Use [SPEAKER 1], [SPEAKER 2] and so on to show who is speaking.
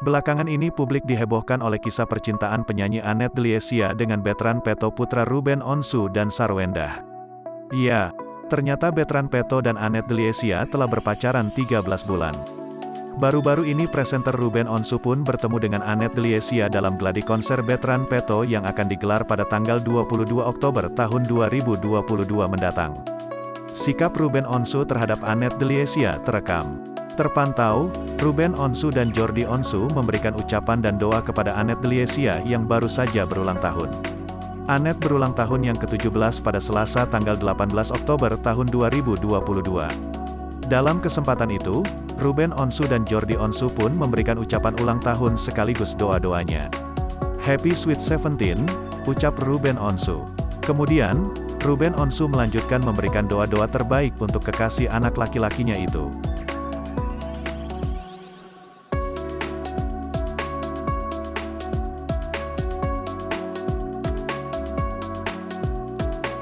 [SPEAKER 1] Belakangan ini publik dihebohkan oleh kisah percintaan penyanyi Annette Deliesia dengan veteran Peto putra Ruben Onsu dan Sarwendah. Iya, ternyata veteran Peto dan Annette Deliesia telah berpacaran 13 bulan. Baru-baru ini presenter Ruben Onsu pun bertemu dengan Annette Deliesia dalam gladi konser veteran Peto yang akan digelar pada tanggal 22 Oktober tahun 2022 mendatang. Sikap Ruben Onsu terhadap Annette Deliesia terekam. Terpantau, Ruben Onsu dan Jordi Onsu memberikan ucapan dan doa kepada Annette Deliesia yang baru saja berulang tahun. Annette berulang tahun yang ke-17 pada Selasa tanggal 18 Oktober tahun 2022. Dalam kesempatan itu, Ruben Onsu dan Jordi Onsu pun memberikan ucapan ulang tahun sekaligus doa-doanya. Happy Sweet 17, ucap Ruben Onsu. Kemudian, Ruben Onsu melanjutkan memberikan doa-doa terbaik untuk kekasih anak laki-lakinya itu.